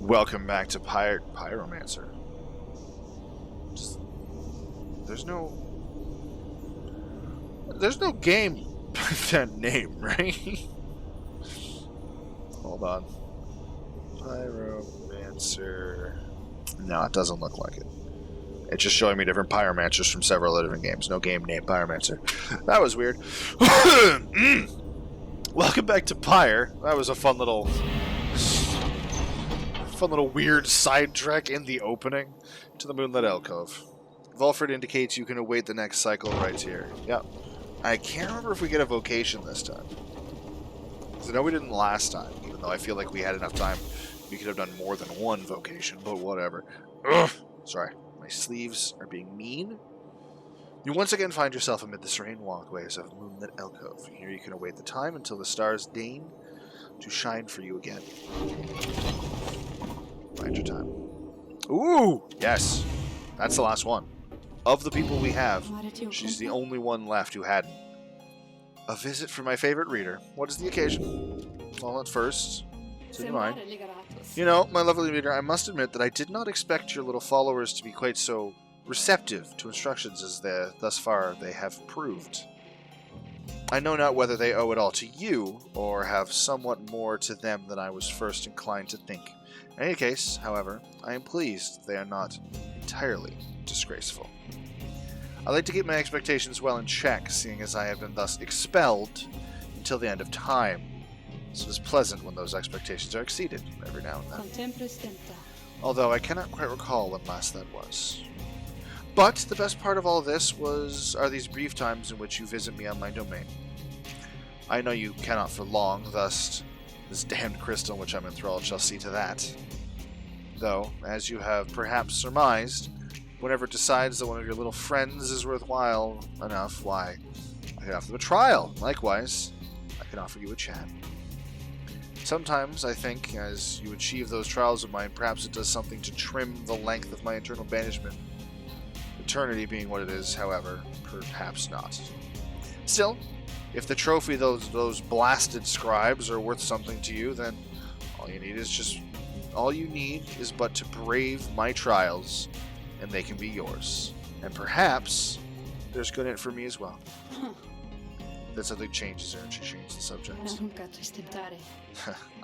Welcome back to Pyromancer. There's no game with that name, right? Hold on. Pyromancer. No, it doesn't look like it. It's just showing me different Pyromancers from several different games. No game named Pyromancer. That was weird. Welcome back to Pyre. That was a fun little weird sidetrack in the opening to the Moonlit Alcove. Volfred indicates you can await the next cycle right here. Yep. I can't remember if we get a vocation this time. I know we didn't last time, even though I feel like we had enough time. We could have done more than one vocation, but whatever. Ugh. Sorry. My sleeves are being mean. You once again find yourself amid the serene walkways of Moonlit Alcove. Here you can await the time until the stars deign to shine for you again. Find your time. Ooh! Yes! That's the last one. Of the people we have, she's the only one left who hadn't. A visit from my favorite reader. What is the occasion? Well, at first, to mine. You know, my lovely reader, I must admit that I did not expect your little followers to be quite so receptive to instructions as thus far they have proved. I know not whether they owe it all to you, or have somewhat more to them than I was first inclined to think. In any case, however, I am pleased they are not entirely disgraceful. I like to keep my expectations well in check, seeing as I have been thus expelled until the end of time. So it is pleasant when those expectations are exceeded every now and then. Although I cannot quite recall when last that was. But the best part of all this are these brief times in which you visit me on my domain. I know you cannot for long, thus this damned crystal in which I'm enthralled shall see to that. Though, as you have perhaps surmised, whenever it decides that one of your little friends is worthwhile enough, why, I can offer them a trial. Likewise, I can offer you a chat. Sometimes, I think, as you achieve those trials of mine, perhaps it does something to trim the length of my eternal banishment. Eternity being what it is, however, perhaps not. Still, if the trophy those blasted scribes are worth something to you, then all you need is but to brave my trials, and they can be yours. And perhaps there's good in it for me as well. Then something changes her and she changes the subject.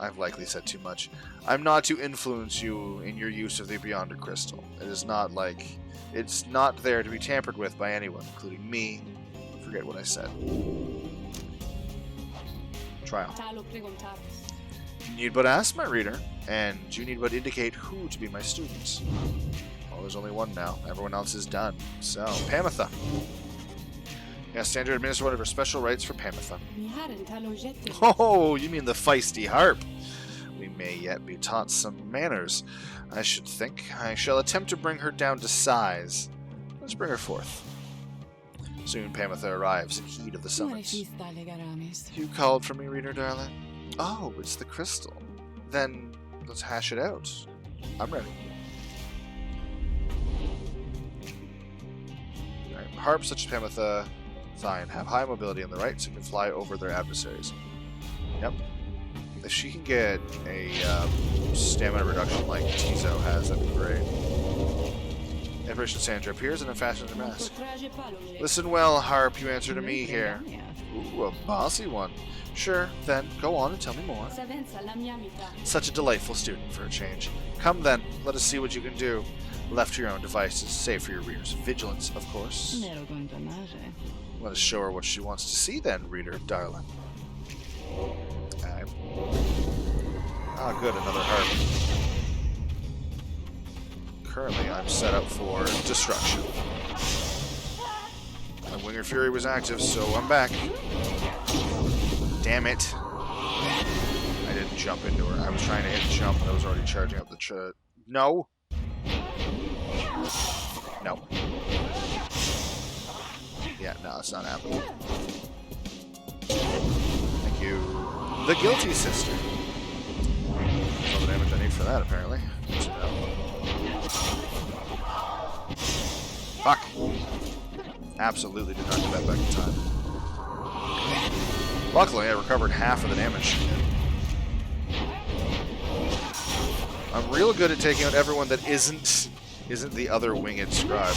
I've likely said too much. I'm not to influence you in your use of the Beyonder Crystal. It's not there to be tampered with by anyone, including me. Forget what I said. Trial. You need but ask, my reader, and you need but indicate who to be my students. Well, there's only one now. Everyone else is done. So, Pamitha. Yeah, standard administer one of her special rights for Pamitha. Oh, you mean the feisty harp. We may yet be taught some manners. I should think. I shall attempt to bring her down to size. Let's bring her forth. Soon Pamitha arrives in heat of the summons. You called for me, reader darling? Oh, it's the crystal. Then let's hash it out. I'm ready. Alright, harps such as Pamitha have high mobility on the right, so can fly over their adversaries. Yep. If she can get a stamina reduction like Tizo has, that'd be great. Apparition Sandra appears and unfastens her mask. Listen well, harp, you answer to me here. Ooh, a bossy one. Sure, then, go on and tell me more. Such a delightful student for a change. Come then, let us see what you can do. Left to your own devices, save for your reader's vigilance, of course. Let us show her what she wants to see then, reader darling. Ah, good, another harp. Currently, I'm set up for destruction. My Winger Fury was active, so I'm back. Damn it. I didn't jump into her. I was trying to hit jump, and I was already charging up the No! No. Yeah, no, it's not happening. Thank you. The Guilty Sister. All the damage I need for that, apparently. Fuck. Absolutely did not get that back in time. Luckily, I recovered half of the damage. I'm real good at taking out everyone that isn't the other winged scribe.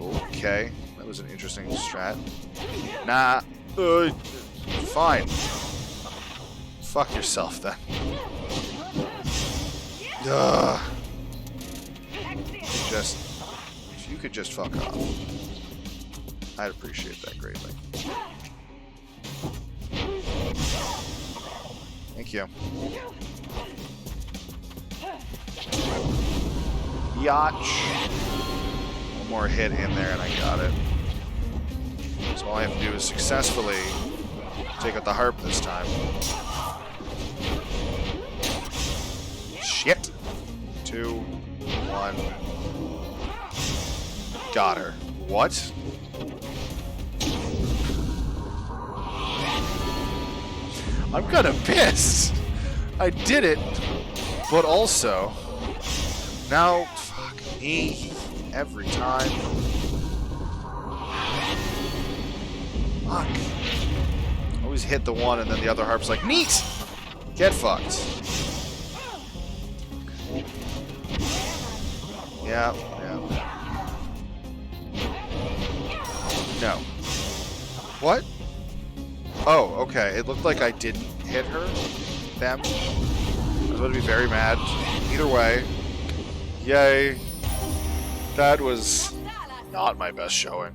Okay, that was an interesting strat. Nah, fine. Fuck yourself then. Ugh. If you could just fuck off, I'd appreciate that greatly. Thank you. Yatch. One more hit in there and I got it. So all I have to do is successfully take out the harp this time. Shit. 2, 1. Got her. What? I'm kind of pissed. I did it, but also now, fuck me every time. Fuck. Always hit the one, and then the other harp's like, neat. Get fucked. Yeah. No. What? Oh, okay. It looked like I didn't hit her. Them. I was about to be very mad. Either way. Yay. That was not my best showing.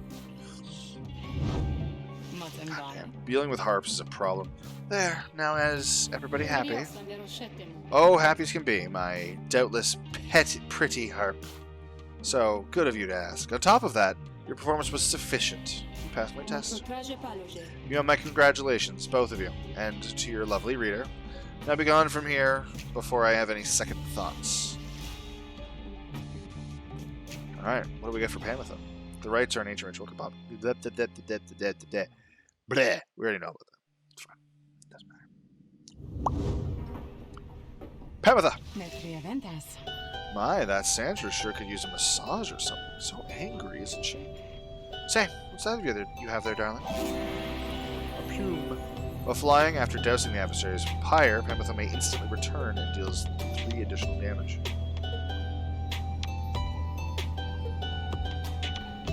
Goddamn. Dealing with harps is a problem. There. Now is everybody happy? Oh, happy as can be. My doubtless pretty harp. So, good of you to ask. On top of that, your performance was sufficient. You passed my test. You have my congratulations, both of you, and to your lovely reader. Now be gone from here before I have any second thoughts. Alright, what do we get for Panatha? The rites are an ancient ritual. Bleh. We already know about that. It's fine. Doesn't matter. Panatha! My, that Sandra sure could use a massage or something. So angry, isn't she? Say, what's that you have there, darling? A plume. While flying after dousing the adversary's pyre, Panatha may instantly return and deals 3 additional damage.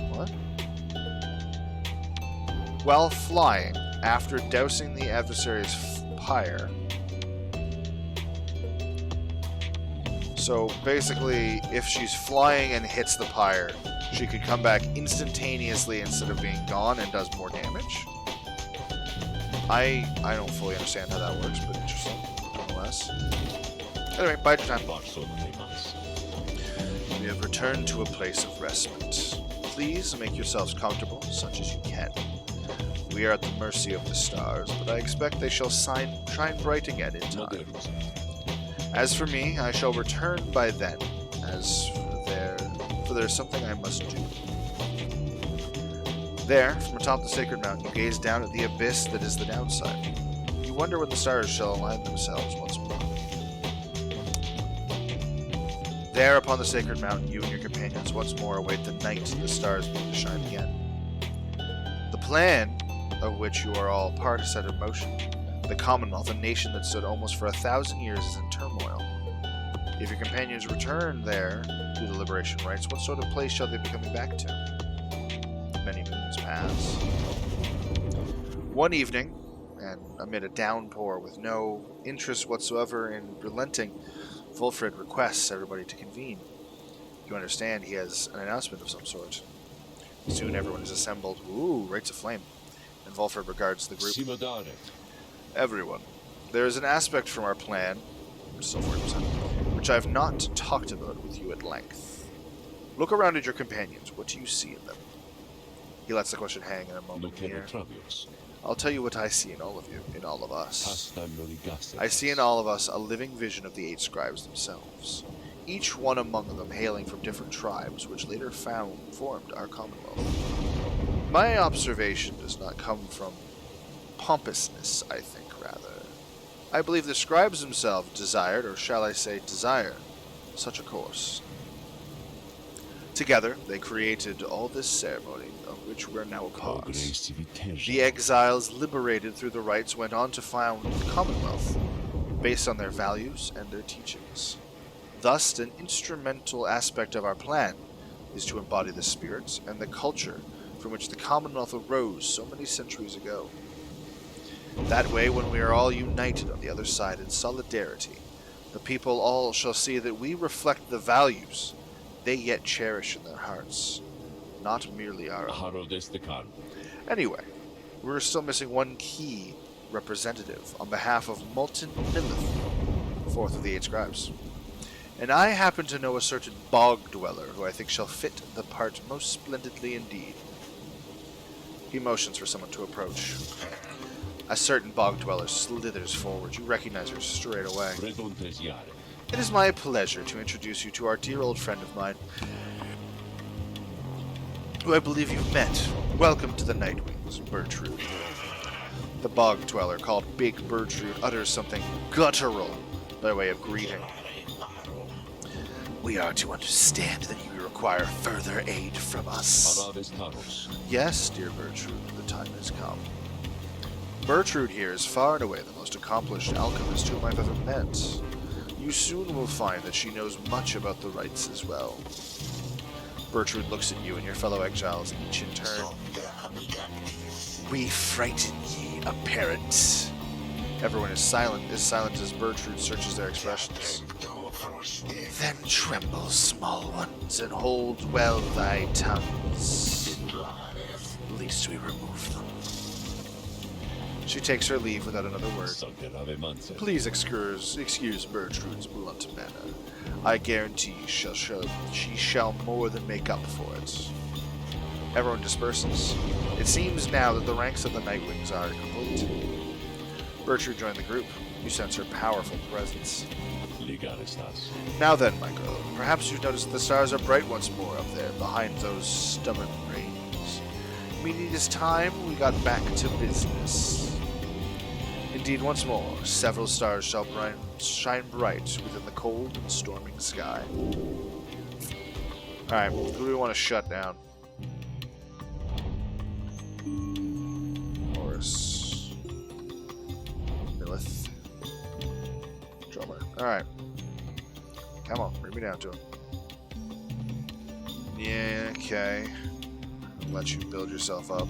What? While flying after dousing the adversary's pyre. So basically, if she's flying and hits the pyre, she could come back instantaneously instead of being gone and does more damage. I don't fully understand how that works, but interesting, nonetheless. Anyway, bide your time. We have returned to a place of respite. Please make yourselves comfortable, such as you can. We are at the mercy of the stars, but I expect they shall shine bright again in time. As for me, I shall return by then, for there's something I must do. There, from atop the sacred mountain, you gaze down at the abyss that is the downside. You wonder when the stars shall align themselves once more. There, upon the sacred mountain, you and your companions once more await the night the stars begin to shine again. The plan, of which you are all part, is set in motion. The Commonwealth, a nation that stood almost for 1,000 years, is in turmoil. If your companions return there to the liberation rites, what sort of place shall they be coming back to? Many moons pass. One evening, and amid a downpour with no interest whatsoever in relenting, Wulfried requests everybody to convene. You understand he has an announcement of some sort. Soon everyone is assembled. Ooh, rites of flame. And Wulfried regards the group. Everyone, there is an aspect from our plan, which I have not talked about with you at length. Look around at your companions. What do you see in them? He lets the question hang in a moment here. I'll tell you what I see in all of you, in all of us. I see in all of us a living vision of the 8 scribes themselves, each one among them hailing from different tribes, which later formed our Commonwealth. My observation does not come from pompousness, I think, rather. I believe the scribes themselves desired, or shall I say desire, such a course. Together, they created all this ceremony, of which we are now a part. The exiles liberated through the rites went on to found the Commonwealth. based on their values and their teachings. Thus, an instrumental aspect of our plan is to embody the spirit and the culture from which the Commonwealth arose so many centuries ago. That way, when we are all united on the other side in solidarity, the people all shall see that we reflect the values they yet cherish in their hearts, not merely our own. Anyway, we're still missing one key representative on behalf of Molten Millith, fourth of the 8 scribes. And I happen to know a certain bog dweller who I think shall fit the part most splendidly indeed. He motions for someone to approach. A certain bog dweller slithers forward. You recognize her straight away. It is my pleasure to introduce you to our dear old friend of mine, who I believe you've met. Welcome to the Nightwings, Bertrude. The bog dweller, called Big Bertrude, utters something guttural by way of greeting. We are to understand that you require further aid from us. Yes, dear Bertrude, the time has come. Bertrude here is far and away the most accomplished alchemist whom I've ever met. You soon will find that she knows much about the rites as well. Bertrude looks at you and your fellow exiles, each in turn. We frighten ye, apparent. Everyone is silent as Bertrude searches their expressions. Then tremble, small ones, and hold well thy tongues, lest we remove them. She takes her leave without another word. Please excuse Bertrude's blunt manner. I guarantee she shall more than make up for it. Everyone disperses. It seems now that the ranks of the Nightwings are complete. Bertrude joined the group. You sense her powerful presence. Now then, my girl, perhaps you've noticed that the stars are bright once more up there, behind those stubborn rays. Meaning it is time we got back to business. Indeed, once more, several stars shall shine bright within the cold and storming sky. Alright, who do we want to shut down? Horus. Millith. Drummer. Alright. Come on, bring me down to him. Yeah, okay. I'll let you build yourself up.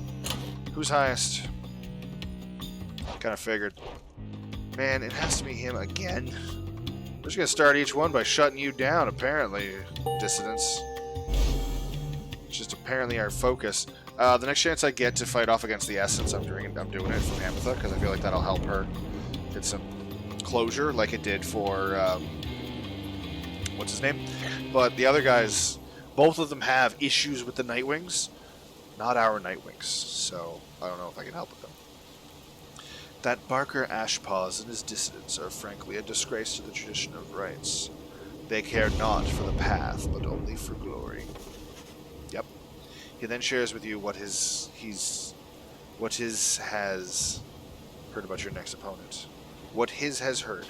Who's highest? Kind of figured. Man, it has to be him again. We're just gonna start each one by shutting you down, apparently, dissidents. It's just apparently our focus. The next chance I get to fight off against the Essence, I'm doing it from Amitha, because I feel like that'll help her get some closure, like it did for, what's his name? But the other guys, both of them have issues with the Nightwings, not our Nightwings, so I don't know if I can help with them. That Barker Ashpaws and his dissidents are frankly a disgrace to the tradition of rights. They care not for the path, but only for glory. Yep. He then shares with you what his has heard about your next opponent. What his has heard.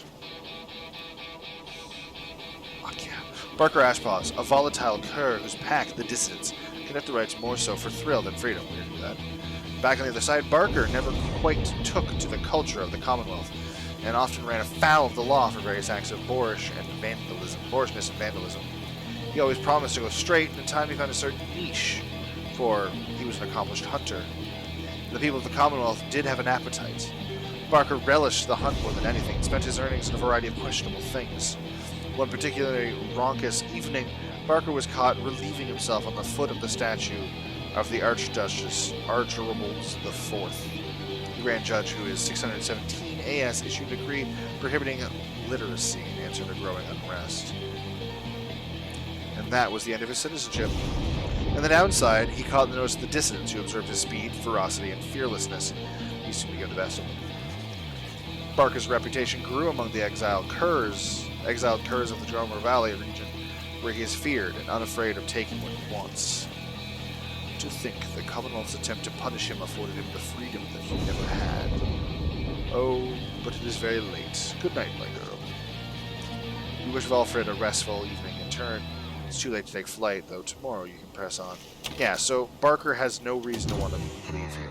Fuck yeah. Barker Ashpaws, a volatile cur whose pack, the dissidents, connect the rights more so for thrill than freedom. We do that. Back on the other side, Barker never quite took to the culture of the Commonwealth, and often ran afoul of the law for various acts of boorishness and vandalism. He always promised to go straight, and in time he found a certain niche, for he was an accomplished hunter. The people of the Commonwealth did have an appetite. Barker relished the hunt more than anything, and spent his earnings in a variety of questionable things. One particularly raucous evening, Barker was caught relieving himself on the foot of the statue of the Archduchess Archerables IV. The Grand Judge, who is 617 AS, issued a decree prohibiting literacy in answer to growing unrest. And that was the end of his citizenship. On the downside, he caught the notice of the dissidents who observed his speed, ferocity, and fearlessness. He soon became the best of them. Barker's reputation grew among the exiled curs of the Dromer Valley region, where he is feared and unafraid of taking what he wants. To think the Commonwealth's attempt to punish him afforded him the freedom that he never had. Oh, but it is very late. Good night, my girl. We wish Valfred a restful evening in turn. It's too late to take flight, though tomorrow you can press on. Yeah, so Barker has no reason to want to leave here,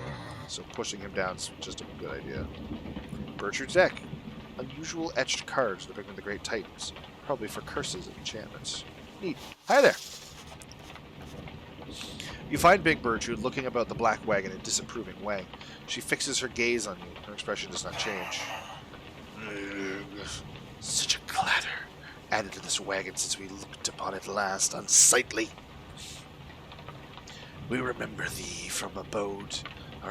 so pushing him down is just a good idea. Bertrude's deck. unusual etched cards depicting the Great Titans, probably for curses and enchantments. Neat. Hi there. You find Big Bertrude looking about the black wagon in a disapproving way. She fixes her gaze on you. Her expression does not change. Such a clatter added to this wagon since we looked upon it last, unsightly. We remember thee from our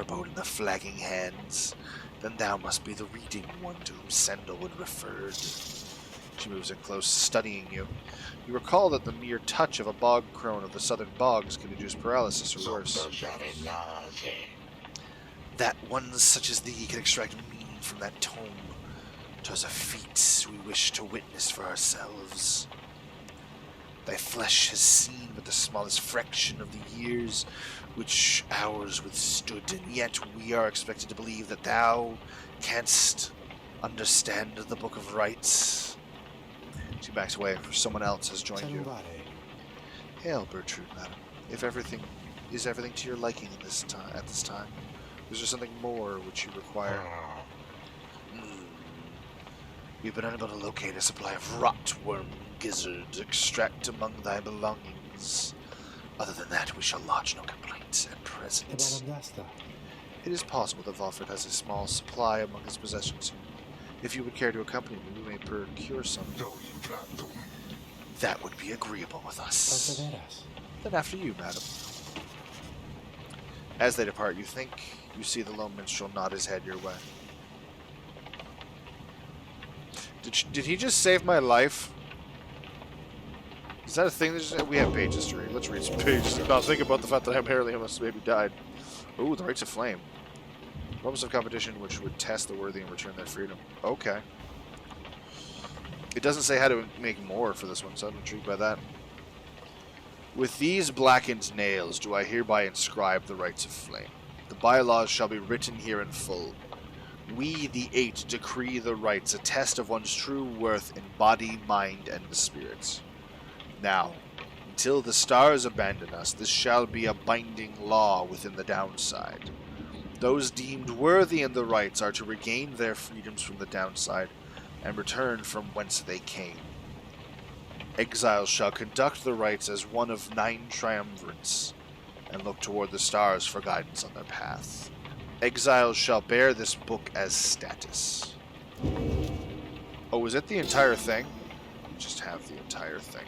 abode in the flagging hands. Then thou must be the reading one to whom Sandalwood referred. She moves in close, studying you. You recall that the mere touch of a bog crone of the southern bogs can induce paralysis or worse. That one such as thee can extract meaning from that tome. 'Twas a feat we wish to witness for ourselves. Thy flesh has seen but the smallest fraction of the years which ours withstood, and yet we are expected to believe that thou canst understand the Book of Rites. She backs away, for someone else has joined you. Hail, Bertrude, madam. If everything to your liking at this time, is there something more which you require? We've been unable to locate a supply of rotworm gizzard to extract among thy belongings. Other than that, we shall lodge no complaints at present. It is possible that Valfred has a small supply among his possessions. If you would care to accompany me, we may procure some. That would be agreeable with us. Then after you, madam. As they depart, you think you see the lone minstrel nod his head your way. Did he just save my life? Is that a thing? We have pages to read. Let's read some pages. Now think about the fact that apparently I must maybe died. Ooh, the Rites of Flame. Moments of competition which would test the worthy and return their freedom. Okay. It doesn't say how to make more for this one, so I'm intrigued by that. With these blackened nails do I hereby inscribe the Rites of Flame. The bylaws shall be written here in full. We, the Eight, decree the rites, a test of one's true worth in body, mind, and the spirits. Now, until the stars abandon us, this shall be a binding law within the downside. Those deemed worthy in the rites are to regain their freedoms from the downside and return from whence they came. Exiles shall conduct the rites as one of 9 triumvirates and look toward the stars for guidance on their path. Exiles shall bear this book as status. Oh, is it the entire thing? Just have the entire thing.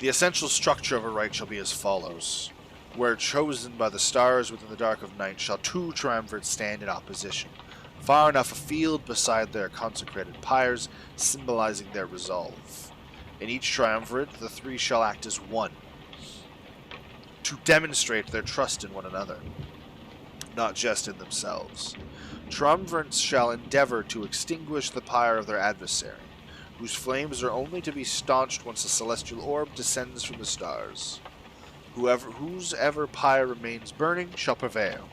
The essential structure of a rite shall be as follows. Where chosen by the stars within the dark of night shall 2 triumvirates stand in opposition, far enough afield beside their consecrated pyres, symbolizing their resolve. In each triumvirate, the 3 shall act as one, to demonstrate their trust in one another, not just in themselves. Triumvirates shall endeavor to extinguish the pyre of their adversary, whose flames are only to be staunched once a celestial orb descends from the stars. Whose ever pyre remains burning shall prevail.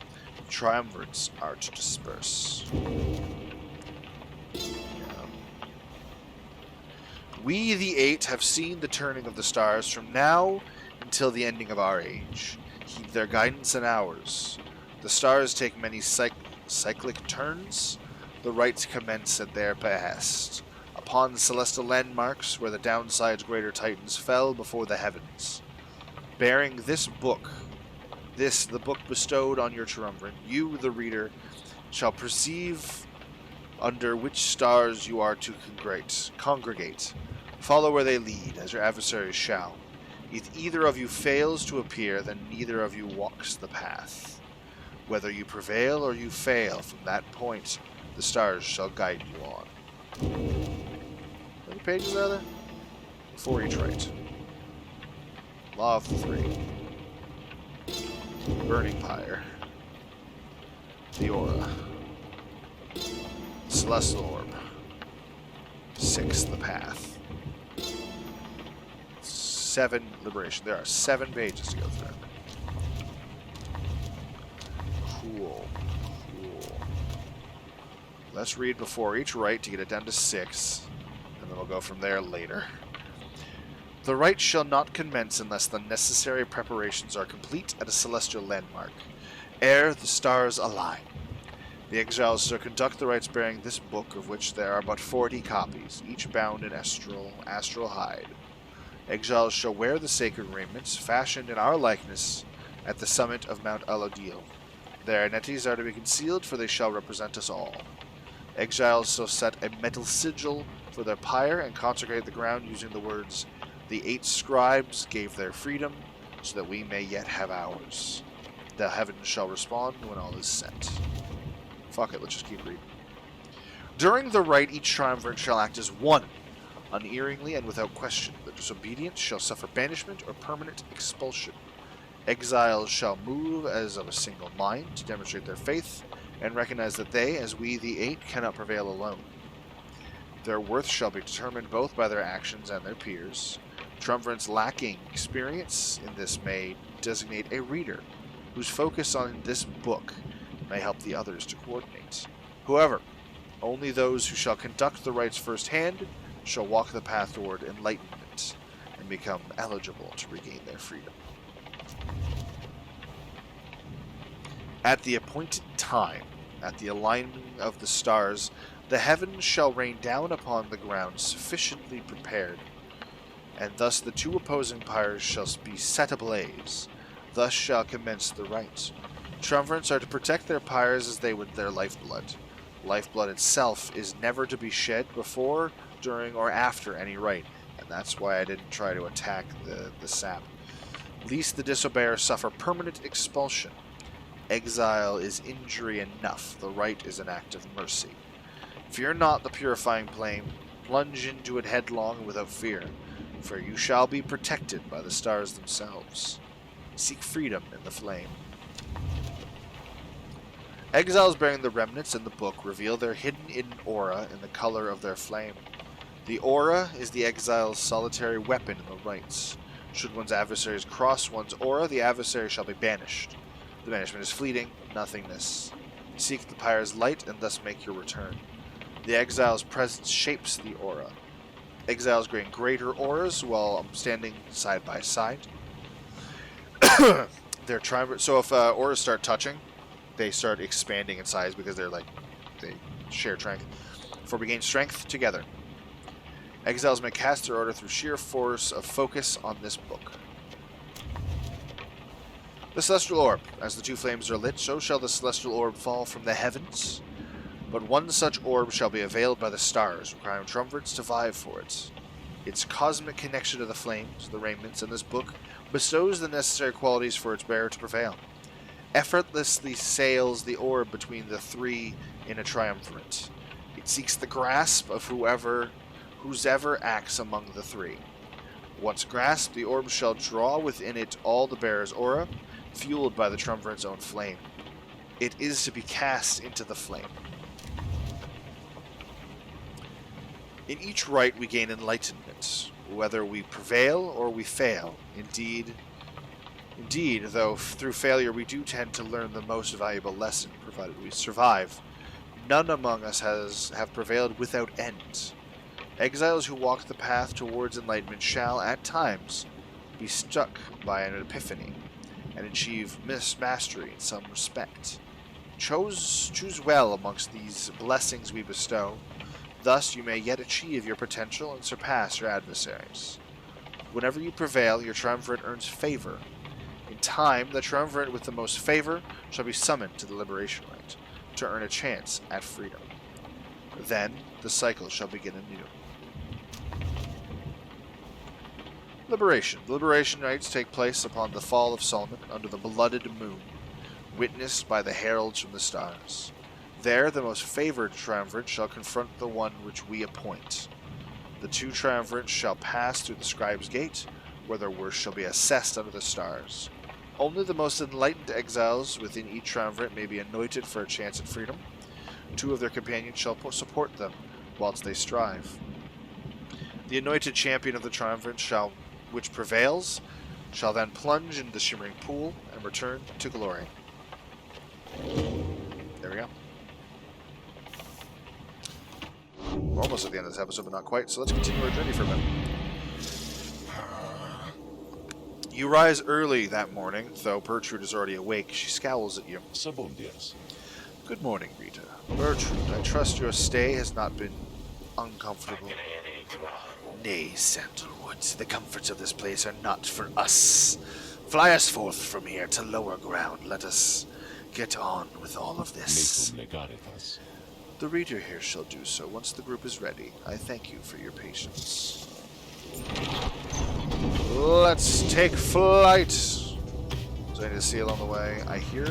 Triumvirates are to disperse. We, the Eight, have seen the turning of the stars from now until the ending of our age. Heed their guidance and ours. The stars take many cyclic turns. The rites commence at their behest. Upon celestial landmarks where the downside's greater titans fell before the heavens. Bearing this book, the book bestowed on your triumvirate, you, the reader, shall perceive under which stars you are to congregate. Follow where they lead, as your adversaries shall. If either of you fails to appear, then neither of you walks the path. Whether you prevail or you fail, from that point, the stars shall guide you on. How many pages are there? 4 each rite. Law of the 3. Burning Pyre. The Aura. Celestial Orb. 6, the Path. 7, Liberation. There are 7 pages to go through. Cool. Let's read before each rite to get it down to 6, and then we'll go from there later. The rite shall not commence unless the necessary preparations are complete at a celestial landmark, ere the stars align. The exiles shall conduct the rites bearing this book, of which there are but 40 copies, each bound in astral hide. Exiles shall wear the sacred raiments, fashioned in our likeness, at the summit of Mount Alodil. Their identities are to be concealed, for they shall represent us all. Exiles shall set a metal sigil for their pyre and consecrate the ground using the words, "The 8 scribes gave their freedom, so that we may yet have ours. The heavens shall respond when all is set." Fuck it, let's just keep reading. During the rite, each triumvirate shall act as one, unerringly and without question. The disobedient shall suffer banishment or permanent expulsion. Exiles shall move as of a single mind to demonstrate their faith and recognize that they, as we the 8, cannot prevail alone. Their worth shall be determined both by their actions and their peers. Triumvirates lacking experience in this may designate a reader, whose focus on this book may help the others to coordinate. However, only those who shall conduct the rites firsthand shall walk the path toward enlightenment and become eligible to regain their freedom. At the appointed time, at the alignment of the stars, the heavens shall rain down upon the ground sufficiently prepared, and thus the 2 opposing pyres shall be set ablaze. Thus shall commence the rite. Triumvirates are to protect their pyres as they would their lifeblood. Lifeblood itself is never to be shed before, during, or after any rite, and that's why I didn't try to attack the sap. Lest the disobeyer suffer permanent expulsion. Exile is injury enough. The rite is an act of mercy. Fear not the purifying flame. Plunge into it headlong and without fear, for you shall be protected by the stars themselves. Seek freedom in the flame. Exiles bearing the remnants in the book reveal their hidden aura in the color of their flame. The aura is the exile's solitary weapon in the rites. Should one's adversaries cross one's aura, the adversary shall be banished. The banishment is fleeting, nothingness. Seek the pyre's light and thus make your return. The exile's presence shapes the aura. Exiles gain greater auras while standing side by side. They're so if auras start touching, they start expanding in size because they share strength. For we gain strength together. Exiles may cast their order through sheer force of focus on this book. The celestial orb. As the 2 flames are lit, so shall the celestial orb fall from the heavens. But one such orb shall be availed by the stars, requiring triumvirates to vie for it. Its cosmic connection to the flames, the raiments, and this book bestows the necessary qualities for its bearer to prevail. Effortlessly sails the orb between the 3 in a triumvirate. It seeks the grasp of whoever acts among the 3. Once grasped, the orb shall draw within it all the bearer's aura, fueled by the triumvirate's own flame. It is to be cast into the flame. In each rite we gain enlightenment, whether we prevail or we fail. Indeed, though through failure we do tend to learn the most valuable lesson, provided we survive, none among us have prevailed without end. Exiles who walk the path towards enlightenment shall, at times, be struck by an epiphany, and achieve mastery in some respect. Choose well amongst these blessings we bestow. Thus you may yet achieve your potential and surpass your adversaries. Whenever you prevail, your triumvirate earns favor. In time, the triumvirate with the most favor shall be summoned to the liberation rite, to earn a chance at freedom. Then, the cycle shall begin anew. Liberation. The liberation rites take place upon the fall of Solomon under the blooded moon, witnessed by the heralds from the stars. There, the most favored triumvirate shall confront the one which we appoint. The 2 triumvirates shall pass through the scribe's gate, where their worth shall be assessed under the stars. Only the most enlightened exiles within each triumvirate may be anointed for a chance at freedom. 2 of their companions shall support them whilst they strive. The anointed champion of the triumvirate which prevails shall then plunge into the shimmering pool and return to glory. There we go. We're almost at the end of this episode, but not quite, so let's continue our journey for a bit. You rise early that morning, though Bertrude is already awake. She scowls at you. Good morning, Rita. Bertrude, I trust your stay has not been uncomfortable. Nay, Sandalwood, the comforts of this place are not for us. Fly us forth from here to lower ground. Let us get on with all of this. The reader here shall do so once the group is ready. I thank you for your patience. Let's take flight. So I need to see along the way. I hear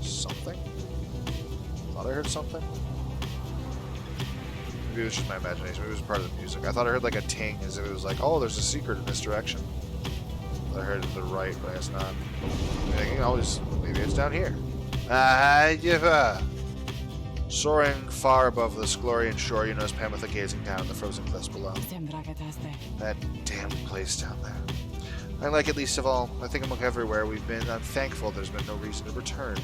something. Thought I heard something. Maybe it was just my imagination. Maybe it was part of the music. I thought I heard like a ting as if it was like, oh, there's a secret in this direction. I heard it to the right, but it's not. Maybe it's down here. Soaring far above this glorious shore, you notice Pamitha gazing down at the frozen cliffs below. That damn place down there. I like it least of all. I think among everywhere we've been, I'm thankful there's been no reason to return.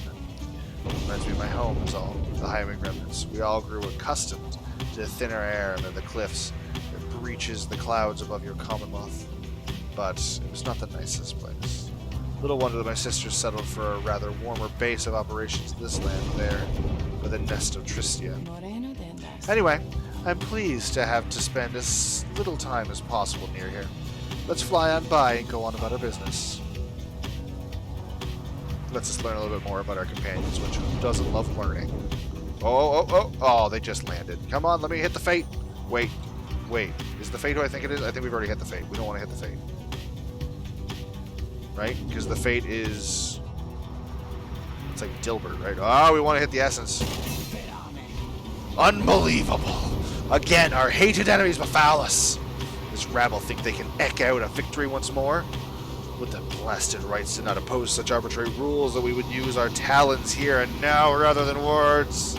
Reminds me of my home is all. The highwing remnants. We all grew accustomed to the thinner air under the cliffs that breaches the clouds above your Commonwealth. But it was not the nicest place. Little wonder that my sisters settled for a rather warmer base of operations in this land there, with a nest of Tristia. Anyway, I'm pleased to have to spend as little time as possible near here. Let's fly on by and go on about our business. Lets us learn a little bit more about our companions, which doesn't love learning. Oh, they just landed. Come on, let me hit the Fate. Wait. Is the Fate who I think it is? I think we've already hit the Fate. We don't want to hit the Fate. Right? Because the Fate is... It's like Dilbert, right? Oh, we want to hit the Essence. Unbelievable! Again, our hated enemies befoul us. This rabble think they can eke out a victory once more? Would the blasted rights did not oppose such arbitrary rules that we would use our talons here and now rather than words.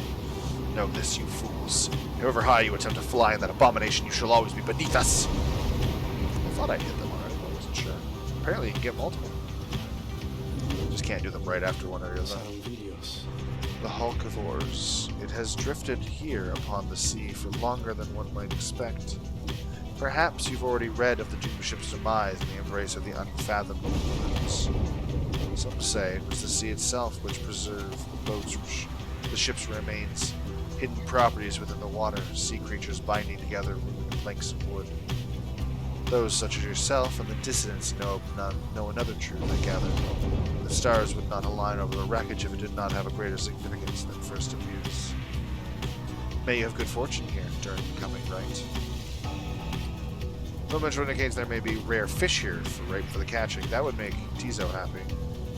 Know this, you fools. However high you attempt to fly in that abomination, you shall always be beneath us. I thought I hit them already, but I wasn't sure. Apparently you can get multiple. Just can't do them right after one or the other. The hulk of oars. It has drifted here upon the sea for longer than one might expect. Perhaps you've already read of the doomed ship's demise in the embrace of the unfathomable winds. Some say it was the sea itself which preserved the ship's remains, hidden properties within the water, sea creatures binding together ruined planks of wood. Those such as yourself and the dissidents know another truth, I gather. The stars would not align over the wreckage if it did not have a greater significance than first abuse. May you have good fortune here during the coming rite. No mention indicates there may be rare fish here for the catching. That would make Tizo happy.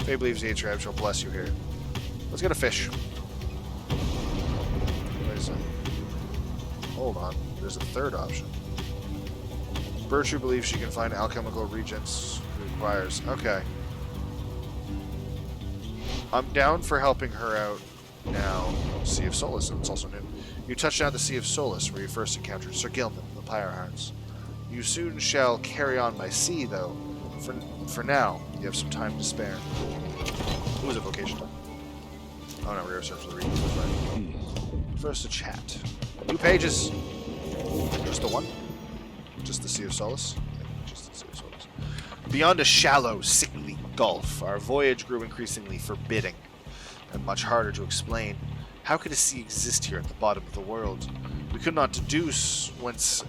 Faye believes the Atribe shall bless you here. Let's get a fish. Wait a second. Hold on. There's a third option. Bertrude believes she can find alchemical regents requires. Okay. I'm down for helping her out now. Sea of Solace, and it's also new. You touched down at the Sea of Solace, where you first encountered Sir Gilman, the Pyre Hearts. You soon shall carry on by sea, though. For now, you have some time to spare. Who was a vocation done? Oh no, we're going to search for the reading. Right. First, a chat. New pages. Just the one? Just the Sea of Solace? I think just the Sea of Solace. Beyond a shallow, sickly gulf, our voyage grew increasingly forbidding and much harder to explain. How could a sea exist here at the bottom of the world? We could not deduce whence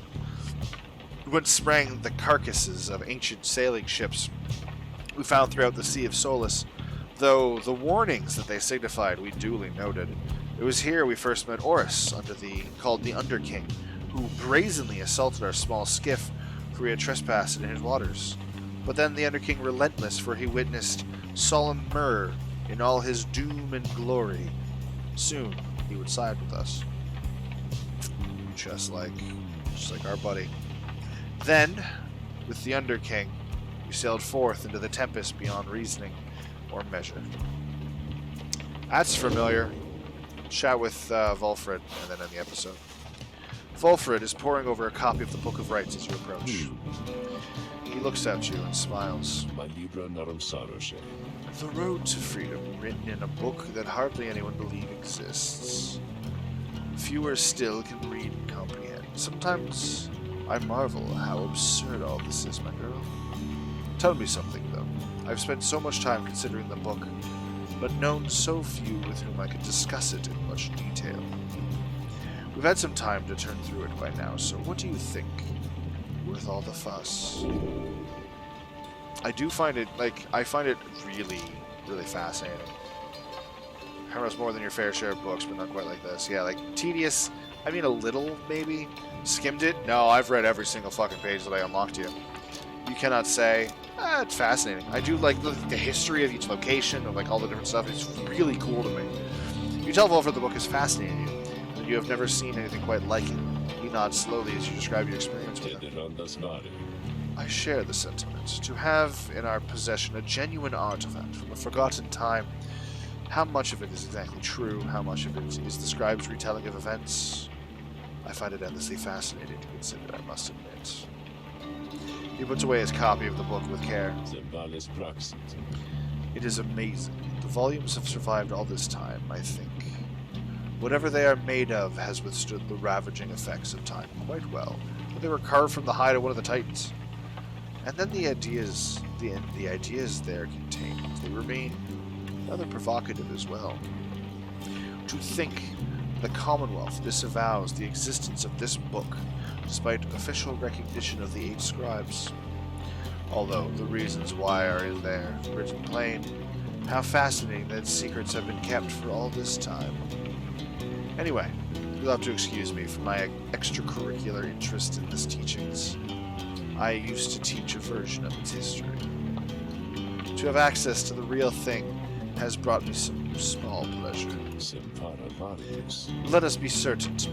sprang the carcasses of ancient sailing ships we found throughout the Sea of Solace, though the warnings that they signified we duly noted. It was here we first met Oris, called the Under King, who brazenly assaulted our small skiff, for we had trespassed in his waters. But then the Under King relentless, for he witnessed solemn myrrh in all his doom and glory. Soon he would side with us. Just like our buddy. Then, with the Under King, we sailed forth into the tempest beyond reasoning or measure. That's familiar. Chat with Volfred, and then end the episode. Volfred is poring over a copy of the Book of Rites as you approach. He looks at you and smiles. The road to freedom, written in a book that hardly anyone believes exists. Fewer still can read and comprehend. Sometimes I marvel how absurd all this is, my girl. Tell me something, though. I've spent so much time considering the book, but known so few with whom I could discuss it in much detail. We've had some time to turn through it by now, so what do you think? Worth all the fuss? I do find it, I find it really, really fascinating. Almost more than your fair share of books, but not quite like this. Yeah, tedious, I mean a little, maybe. Skimmed it? No, I've read every single fucking page that I unlocked you. You cannot say, it's fascinating. I do like the history of each location, of all the different stuff. It's really cool to me. You tell Volfer the book is fascinating you, and you have never seen anything quite like it. He nods slowly as you describe your experience with it. I share the sentiment. To have in our possession a genuine artifact from a forgotten time, how much of it is exactly true, how much of it is the scribe's retelling of events, I find it endlessly fascinating to consider, I must admit. He puts away his copy of the book with care. It is amazing. The volumes have survived all this time, I think. Whatever they are made of has withstood the ravaging effects of time quite well. But they were carved from the hide of one of the Titans. And then the ideas there contained, they remain rather provocative as well. To think the Commonwealth disavows the existence of this book, despite official recognition of the 8 scribes. Although the reasons why are in there, written plain. How fascinating that secrets have been kept for all this time. Anyway, you'll have to excuse me for my extracurricular interest in this teachings. I used to teach a version of its history. To have access to the real thing has brought me some small pleasure. Let us be certain to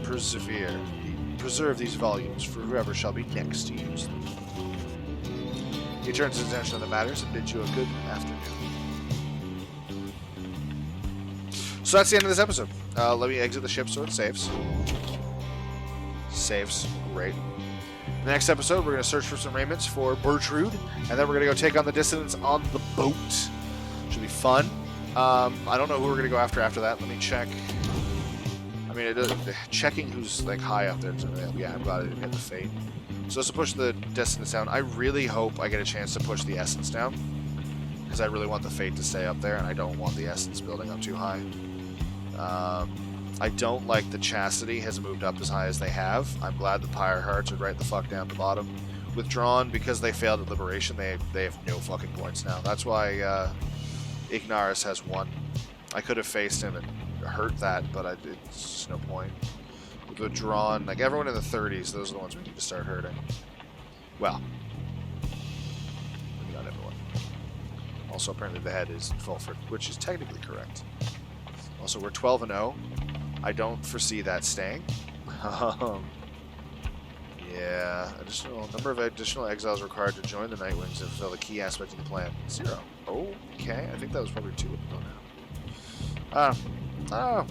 preserve these volumes for whoever shall be next to use them. He turns his attention to the matters and bids you a good afternoon. So that's the end of this episode. Let me exit the ship so it saves. Saves. Great. The next episode, we're going to search for some raiments for Bertrude, and then we're going to go take on the dissidents on the boat. Should be fun. I don't know who we're going to go after that. Let me check. I mean, checking who's high up there. Yeah, I'm glad I didn't get the Fate. So let's push the Destinants down. I really hope I get a chance to push the Essence down, because I really want the Fate to stay up there, and I don't want the Essence building up too high. I don't like the Chastity has moved up as high as they have. I'm glad the Pyre Hearts are right the fuck down the bottom. Withdrawn, because they failed at Liberation, they have no fucking points now. That's why Ignaris has 1. I could have faced him and hurt that, but it's just no point. With Withdrawn, everyone in the 30s, those are the ones we need to start hurting. Well, maybe not everyone. Also, apparently the head is Fulford, which is technically correct. Also, we're 12-0. I don't foresee that staying. Yeah, number of additional exiles required to join the Nightwings and fulfill the key aspect of the plan. 0. Okay, I think that was probably 2 with now. Oh.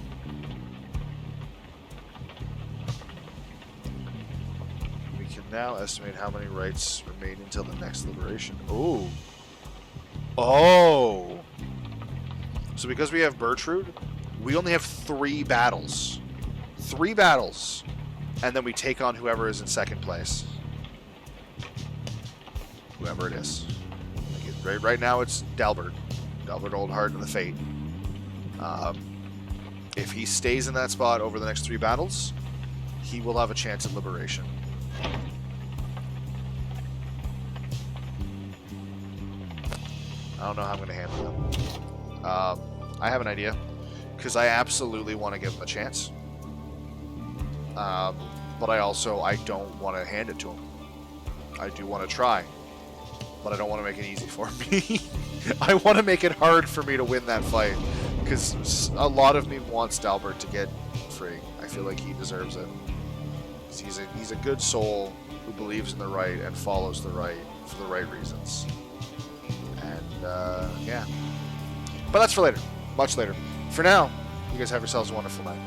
We can now estimate how many rights remain until the next liberation. Oh. So because we have Bertrude, we only have 3 battles. 3 battles. And then we take on whoever is in second place. Whoever it is. Right now it's Dalbert. Dalbert Oldheart and the Fate. If he stays in that spot over the next 3 battles, he will have a chance at liberation. I don't know how I'm going to handle him. I have an idea, because I absolutely want to give him a chance. But I don't want to hand it to him. I do want to try, but I don't want to make it easy for me. I want to make it hard for me to win that fight, because a lot of me wants Dalbert to get free. I feel like he deserves it. He's a good soul who believes in the right and follows the right for the right reasons. And yeah, but that's for later, much later. For now, you guys have yourselves a wonderful night.